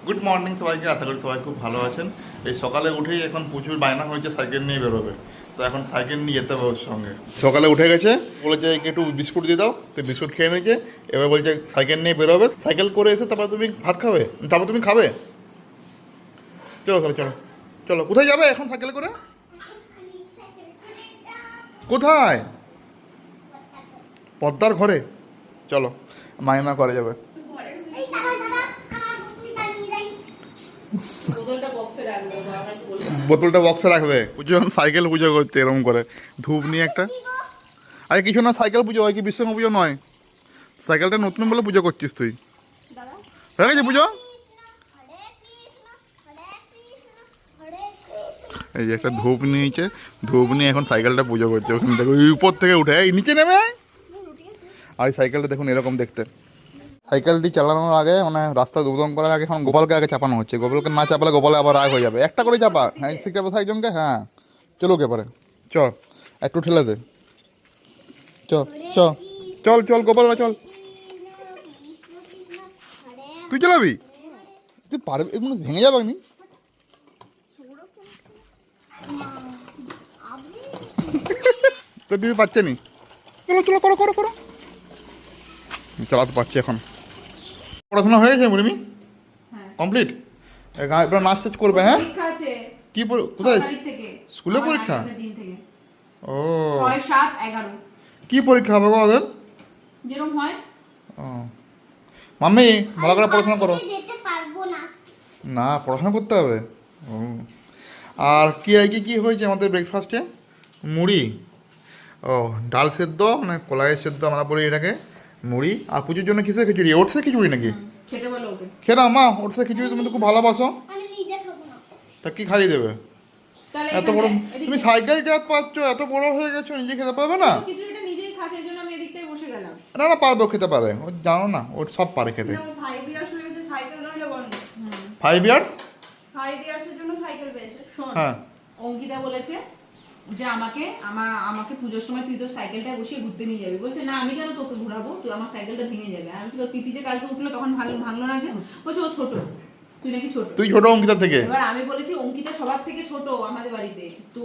Good morning সবাইকে, আশা করি সবাই খুব ভালো আছেন। এই সকালে উঠেই এখন প্রচুর বায়না হয়েছে সাইকেল নিয়ে বেরোবে, তো এখন সাইকেল নিয়ে যেতে হবে ওর সঙ্গে। সকালে উঠে গেছে, বলেছে একটু বিস্কুট দিয়ে দাও, তো বিস্কুট খেয়ে নিয়েছে। এবার বলছে সাইকেল নিয়ে বেরোবে, সাইকেল করে এসে তারপর তুমি ভাত খাবে, তারপর তুমি খাবে। চলো তাহলে চলো চলো, কোথায় যাবে এখন সাইকেল করে? কোথায়? পদ্মার ঘরে। চলো, মাইমা করে যাবে। বোতলটা বক্সে রাখবে। পুজো সাইকেল পুজো করতে এরকম করে ধূপ নিয়ে একটা। আরে কিছু না, সাইকেল পুজো হয় কি, বিশ্বকর্মা পুজো নয়। সাইকেলটা নতুন বলে পুজো করছিস তুই। হয়ে গেছে পুজো। এই যে একটা ধূপ নিয়েছে, ধূপ নিয়ে এখন সাইকেলটা পুজো করছে। ওখানে দেখো উপর থেকে উঠে এই নিচে নেমে আয়। আর এই সাইকেলটা দেখুন এরকম দেখতে। সাইকেলটি চালানোর আগে মানে রাস্তা উদ্বোধন করার আগে এখন গোপালকে আগে চাপানো হচ্ছে। গোপালকে না চাপালে গোপালে আবার রাগ হয়ে যাবে। একটা করে চাপা, হ্যাঁ শিখতে বসা একজনকে। হ্যাঁ চলো কে পারে, চ একটু ঠেলে দে। চ চ চল চল গোপাল চল। তুই চালাবি? তুই পারবি? এগুলো ভেঙে যাবে নি। তো দিবি পাচ্ছে নি। চলো চলো করো করো করো। চালাতে পারছি এখন। পড়াশোনা হয়ে গেছে মুরিমি? কমপ্লিট? এবার নাচ টাচ করবে? হ্যাঁ কি কোথায় স্কুলে পরীক্ষা? ও 6, 7, 11 কি পরীক্ষা হবে গো ওদের? যেরকম হয়। ও মাম্মি ভালো করে পড়াশোনা করো। না পড়াশোনা করতে হবে। ও আর কি আজকে কি হয়েছে আমাদের ব্রেকফাস্টে? মুড়ি। ও ডাল সেদ্ধ মানে কলাই সেদ্ধ আমরা বলি এটাকে, মুড়ি। আর পুজোর জন্য কিসের খিচুড়ি? ওটসের খিচুড়ি নাকি? খেতে বলো ওকে। খেলা মা ওটসের খিচুড়ি তুমি তো খুব ভালোবাসো। তা কি খাইয়ে দেবে? এত বড় তুমি সাইকেল চালাতে পারছো, এত বড় হয়ে গেছো, নিজে খেতে পারবে না? খিচুড়িটা নিজেই খাস, এই জন্য আমি এদিকটাই বসে গেলাম। না না পারবে, খেতে পারে। ও জানো না, ওর সব পারে খেতে। 5 ইয়ার্স হয়ে গেছে সাইকেল নইলে বন্ধ। 5 ইয়ার্স? 5 ইয়ার্সের জন্য সাইকেল পেয়েছে। শোন, হ্যাঁ অঙ্কিতা বলেছে যে আমাকে পুজোর সময় তুই তোর সাইকেলটা বসিয়ে ঘুরতে নিয়ে যাবি। বলছে না আমি কেন তোকে ঘোরাবো, তুই আমার সাইকেলটা ভেঙে যাবে। আমি বলছি পিপি যে কালকে উঠলো তখন ভাঙলো না কেন? বলছে ও ছোট, তুই নাকি ছোট। তুই ছোট অঙ্কিতার থেকে? এবার আমি বলেছি অঙ্কিতা সবার থেকে ছোট আমাদের বাড়িতে, তো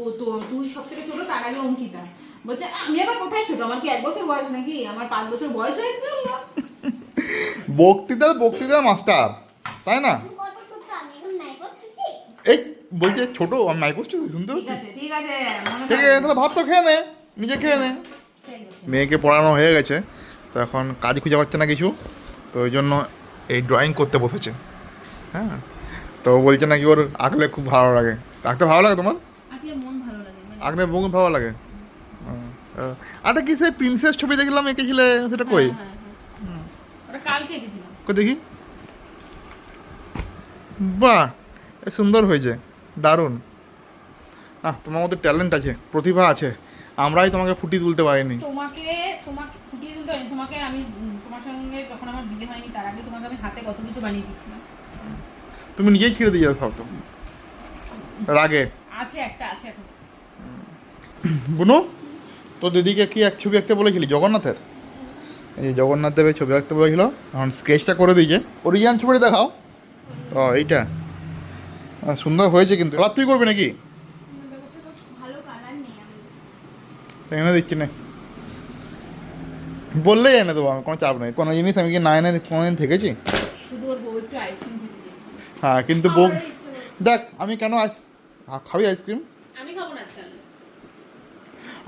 তুই সব থেকে ছোট, তার আগে অঙ্কিতা। বলছে আমি আবার কোথায় ছোট, আমার কি 1 বছর বয়স নাকি, আমার 5 বছর বয়স হয়ে গেল। বক্তৃতার মাস্টার, তাই না? এই বলছে ছোট, আমি মাইক করছি, শুনতে পাচ্ছি। ঠিক আছে ঠিক আছে তাহলে ভাত তো খেয়ে নে, নিজে খেয়ে নে। মেয়েকে পড়ানো হয়ে গেছে, তো এখন কাজ খুঁজে পাচ্ছে না কিছু, তো ওই জন্য এই ড্রয়িং করতে বসেছে। হ্যাঁ তো বলছে নাকি ওর আঁকলে খুব ভালো লাগে। আঁকতে ভালো লাগে তোমার? আঁকলে মন ভালো লাগে, আঁকলে মন ভালো লাগে। আরে কি সে প্রিন্সেস ছবি দেখলাম এঁকেছিলে, সেটা কই? ওটা কালকে এঁকেছিলাম। কই দেখি। বাহ সুন্দর হয়েছে, দারুণ। তোমার মধ্যে ট্যালেন্ট আছে, প্রতিভা আছে, আমরাই তোমাকে ফুটিয়ে তুলতে পারিনি। তোমাকে ফুটিয়ে তুলতে পারিনি। তোমাকে আমি তোমার সঙ্গে যখন আমার বিয়ে হয়নি তার আগে তোমাকে আমি হাতে কত কিছু বানিয়ে দিয়েছিলাম। তুমি নিজেই ছেড়ে দিয়ে যাও সব, তো রাগে আছে একটা আছে এখন। বুনু তো দিদিকে কি এক ছবি আঁকতে বলেছিলি জগন্নাথের? এই যে জগন্নাথ দেবের ছবি আঁকতে বলেছিল, এখন স্কেচটা করে দিয়েছে। অরিজিনাল ছবিটা দেখাও। ও এইটা সুন্দর হয়েছে, কিন্তু কালার তুই করবি নাকি? এনে দিচ্ছি না, বললেই এনে দেবো, আমি কোনো চাপ নেই। কোনো জিনিস আমি কি না এনে কোনোদিন থেকেছি? হ্যাঁ কিন্তু বউ দেখ, আমি কেন খাবি আইসক্রিম?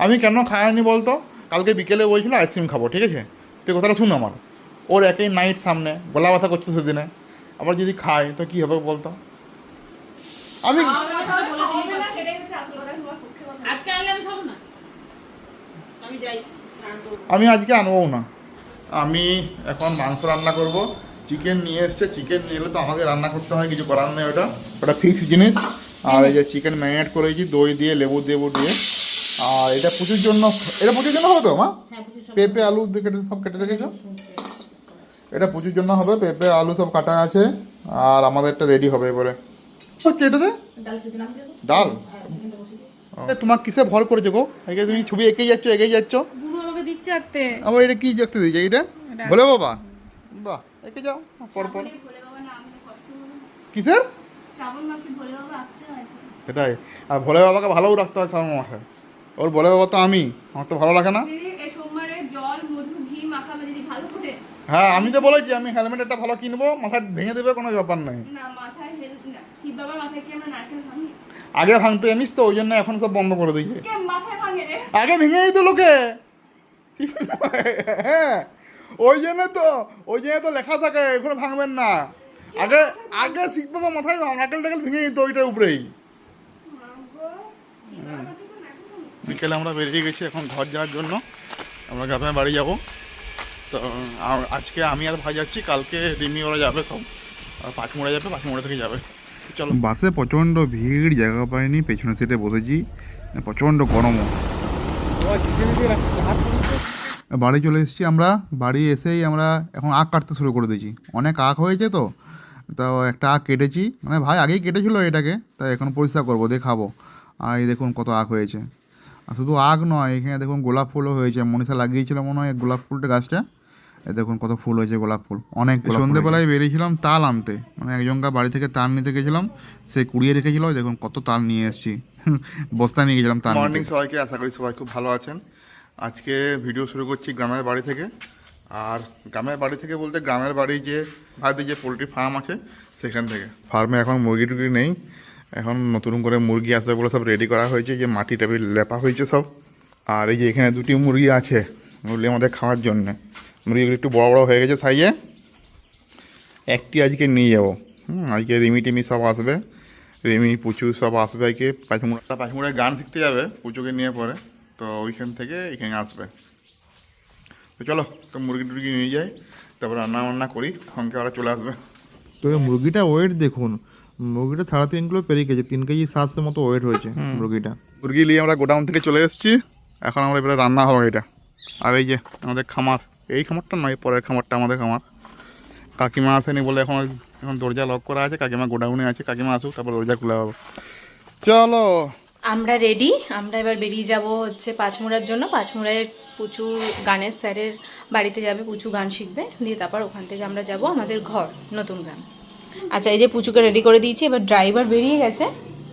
আমি কেন খাইনি বলতো? কালকে বিকেলে বলছিল আইসক্রিম খাবো, ঠিক আছে? তুই কথাটা শুন আমার। ওর একই নাইট সামনে, গলা ব্যথা করছে সেদিনে, আবার যদি খাই তো কী হবে বলতো? আমি আজকে আনবো না। আমি এখন মাংস রান্না করব। চিকেন নিয়ে এসছে, চিকেন নিয়ে এলে তো আমাকে রান্না করতে হয়, কিছু করার নেই, ওটা ফিক্সড জিনিস। আর এই যে চিকেন ম্যারিনেট করেছি দই দিয়ে, লেবু দিয়ে। আর এটা পুজোর জন্য হবে তো মা? পেঁপে আলু সব কেটে রেখেছো? এটা পুজোর জন্য হবে, পেঁপে আলু সব কাটা আছে। আর আমাদের একটা রেডি হবে এবারে। হচ্ছে এটাতে ডাল। তোমার কিসে ভর করেছে গো? তুমি ছবি এঁকেই যাচ্ছ। আবার এটা কি দেখতে দিয়েছে? এটা ভোলে বাবা? বাহ, এঁকে যাও পর। কিসের? শ্রাবণ মাসে ভোলে বাবা আসতে হয়। সেটাই। আর ভোলে বাবাকে ভালোও রাখতে হয় শ্রাবণ মাসে। ওর ভোলে বাবা তো আমি, আমার তো ভালো লাগে না। দিদি এই সোমবারে জল মধু ঘি মাখাবে দিদি ভালো করে। হ্যাঁ আমি তো বলেছি আমি হেলমেট একটা ভালো কিনবো, মাথায় ভেঙে দেবে কোনো ব্যাপার নাই। না মাথায় হেল্প না, শিব বাবার মাথায় কি আমরা নারকেল ভাঙি? আগে ভাঙতে জানিস তো, ওই জন্য এখন সব বন্ধ করে দিয়েছে। কে মাথায় ভাঙে রে? আগে ভেঙে দিত লোকে। হ্যাঁ ওই জন্য তো লেখা থাকে এখানে ভাঙবেন না। আগে আগে শিব বাবা মাথায় নারকেল টাকেল ভেঙে দিত ওইটার উপরেই। বিকেলে আমরা বেরিয়ে গেছি এখন ঘর যাওয়ার জন্য, আমরা গ্রামে বাড়ি যাব। তো আজকে আমি আর ভাই যাচ্ছি, কালকে রিমি ওরা যাবে সব, আর পাঁচমোড়া যাবে, পাঁচমোড়া থেকে যাবে। চলো। বাসে প্রচণ্ড ভিড়, জায়গা পাইনি, পেছনের সিটে বসেছি, প্রচণ্ড গরমও। বাড়ি চলে এসেছি আমরা, বাড়ি এসেই আমরা এখন আখ কাটতে শুরু করে দিয়েছি। অনেক আখ হয়েছে তো, তাও একটা আখ কেটেছি, মানে ভাই আগেই কেটেছিল এটাকে, তাই এখন পরিষ্কার করবো, দিয়ে খাবো। আর এই দেখুন কত আখ হয়েছে। আর শুধু আখ নয়, এখানে দেখুন গোলাপ ফুলও হয়েছে, মনীষা লাগিয়েছিল মনে হয় গোলাপ ফুলটা গাছটা। এই দেখুন কত ফুল হয়েছে, গোলাপ ফুল অনেক। সন্ধ্যেবেলায় বেরিয়েছিলাম তাল আনতে, মানে একজনকার বাড়ি থেকে তাল নিতে গেছিলাম, সে কুড়িয়ে রেখেছিল, দেখুন কত তাল নিয়ে এসেছি, বস্তা নিয়ে গেছিলাম তাল। মর্নিং সবাইকে, আশা করি সবাই খুব ভালো আছেন। আজকে ভিডিও শুরু করছি গ্রামের বাড়ি থেকে। আর গ্রামের বাড়ি থেকে বলতে গ্রামের বাড়ি যে ভাইদের যে পোলট্রি ফার্ম আছে সেখান থেকে। ফার্মে এখন মুরগি টুরগি নেই, এখন নতুন করে মুরগি আসবে বলে সব রেডি করা হয়েছে, যে মাটি টাটি লেপা হয়েছে সব। আর এই যে এখানে দুটি মুরগি আছে, মুরগি আমাদের খাওয়ার জন্যে। মুরগিগুলো একটু বড়ো বড়ো হয়ে গেছে সাইজে, একটি আজকে নিয়ে যাবো। আজকে রিমি টিমি সব আসবে, রিমি পুচু সব আসবে। আজকে পাঁচমুড়ায় গান শিখতে যাবে পুচুকে নিয়ে পরে, তো ওইখান থেকে এখানে আসবে। তো চলো তো মুরগি টুরগি নিয়ে যাই, তারপর রান্না বান্না করি, সঙ্গে ওরা চলে আসবে। তো মুরগিটা ওয়েট দেখুন, মুরগিটা 3.5 কিলো পেরিয়ে গেছে, 3 কেজি 700 মতো ওয়েট হয়েছে মুরগিটা। মুরগি নিয়ে আমরা গোডাউন থেকে চলে এসেছি, এখন আমরা এবারে রান্না হবে এটা। আর এই যে আমাদের খামার, এই খামারটা নয়, পরের খামারটা আমাদের খামার। কাকিমা আসেনি বলে এখন দরজা লক করা আছে, কাকিমা গোডাউনে আছে, কাকিমা আসুক তারপর দরজা খোলা হবে। চলো আমরা রেডি, আমরা এবার বেরিয়ে যাব হচ্ছে পাঁচমুড়ার জন্য। পাঁচমুড়ায় পুচু গানের স্যারের বাড়িতে যাবে, পুচু গান শিখবে, দিয়ে তারপর ওখান থেকে আমরা যাব আমাদের ঘর নতুন গ্রাম। আচ্ছা এই যে পুচুকে রেডি করে দিয়েছি, এবার ড্রাইভার বেরিয়ে গেছে,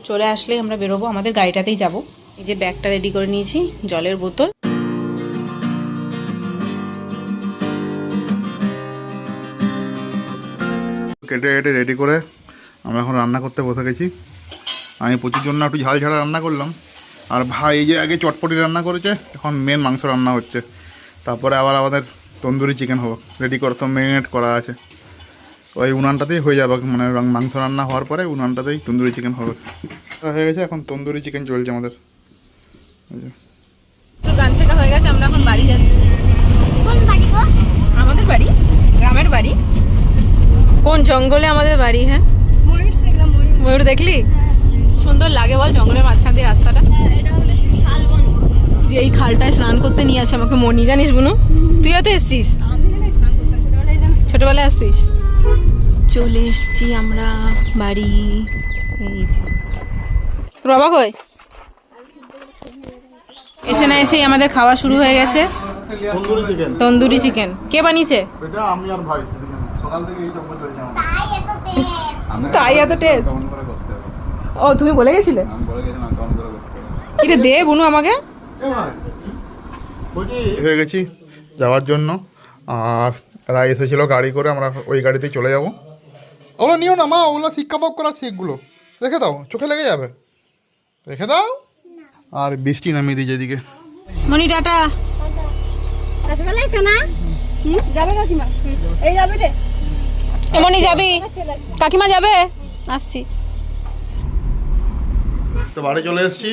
চলে আসলে আমরা বেরোবো, আমাদের গাড়িটাতেই যাব। এই যে ব্যাগটা রেডি করে নিয়েছি, জলের বোতল। কেটে কেটে রেডি করে আমরা এখন রান্না করতে বসে গেছি। আমি প্রচুর জন্য একটু ঝাল ঝাড়া রান্না করলাম, আর ভাই এই যে আগে চটপটি রান্না করেছে, এখন মেন মাংস রান্না হচ্ছে। তারপরে আবার আমাদের তন্দুরি চিকেন হবে, রেডি করে সব ম্যারিনেট করা আছে, ওই উনানটাতেই হয়ে যাবে, মানে মাংস রান্না হওয়ার পরে উনানটাতেই তন্দুরি চিকেন হবে। হয়ে গেছে, এখন তন্দুরি চিকেন চলছে আমাদের। গান শেখা হয়ে গেছে, আমরা এখন বাড়ি যাচ্ছি। কোন বাড়ি গো? আমাদের বাড়ি, গ্রামের বাড়ি। কোন জঙ্গলে আমাদের বাড়ি? হ্যাঁ ময়ূর দেখলাম, ময়ূর দেখলি? সুন্দর লাগে বল জঙ্গলের মাঝখান দিয়ে রাস্তাটা। এটা হলো শালবন। যে এই খালটায় স্নান করতে নিয়ে আসে আমাকে মনি, জানিস বুনু? তুইও তো এসছিস, আমি এখানে স্নান করতাম ছোটবেলায়, জানো? ছোটবেলায় আসতিস। চলে এসছি আমরা বাড়ি। এই যে তোর বাবা কই? এসে না এসেই আমাদের খাওয়া শুরু হয়ে গেছে। তন্দুরি চিকেন, তন্দুরি চিকেন কে বানিয়েছে? এটা আমি আর ভাই সকাল থেকে এই চক্কর চলছে আমাদের। তাই এত টেস্ট। তাই এত টেস্ট? ও তুমি বলে গেছিলে? এটা দে বুনু আমাকে। হয়ে গেছি যাওয়ার জন্য, আর এরা এসেছিল গাড়ি করে, আমরা ওই গাড়িতেই চলে যাব। ওগুলো নিও না মা, ওগুলো শিক্ষা পাপ করার শিখগুলো রেখে দাও, চোখে লেগে যাবে, রেখে দাও। আর বৃষ্টি নামিয়ে দিই যেদিকে। মনি টাটা। রসগোল্লা আছে না? যাবে কাকিমা? এই যাবে রে। মনি যাবি? কাকিমা যাবে? আসছি। তো বাড়ি চলে এসেছি,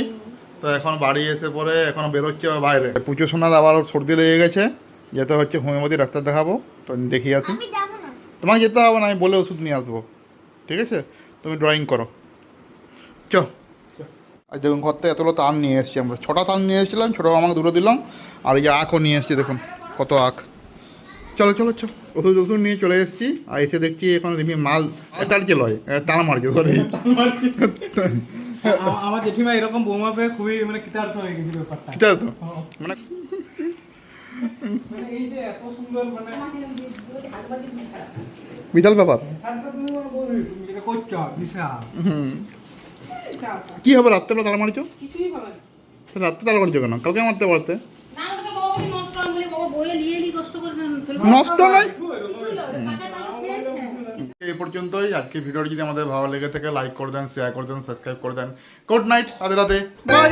তো এখন বাড়ি এসে পরে এখন বেরোচ্ছে বাইরে। পুজো সোনার আবার ওর সর্দি লেগে গেছে, যেতে হচ্ছে হোমিওপ্যাথি ডাক্তার দেখাবো, তো দেখিয়ে আসি। আমি যাব না। তোমাকে যেতে হবে না, আমি বলে ওষুধ নিয়ে আসবো, ঠিক আছে? তুমি ড্রয়িং করো, চ। আর দেখুন ঘর থেকে এতগুলো তার নিয়ে এসেছি আমরা, 6টা তার নিয়ে এসেছিলাম, ছোটো আমাকে দুটো দিলাম, আর এই যে আখও নিয়ে এসেছি, দেখুন কত আখ। চলো চলো চলো, ওষুধ নিয়ে চলে এসেছি। আর এসে দেখছি এখন রিমি মাল একটা লয়, তালা মারছে, সরি। আমার জেঠিমা এরকম বৌমা পেয়ে খুবই মানে কৃতার্থ হয়ে গেছিল ব্যাপারটা। ঠিক আছে তো, মানে মানে এই যে এত সুন্দর মানে বিশাল ব্যাপার। একটা তুমি মানে বলবে তুমি যেটা করছো বিশাল। কি হবে রাত্রেবেলা তালা মারিছো? কিছুই হবে না। রাত্রে তালা মারিছো কেন? কালকে মারতে পারতে। না ওটা বাবা বলি নষ্ট হবে বলে বাবা বইয়ে নিয়ে নি কষ্ট করবেন নষ্ট নয়। টাকা তাহলে শেষ। এই পর্যন্তই আজকে ভিডিওটি যদি আমাদের ভালো লেগে থাকে লাইক করে দেন, শেয়ার করে দেন, সাবস্ক্রাইব করে দেন। Good night, Radhe Radhe, by.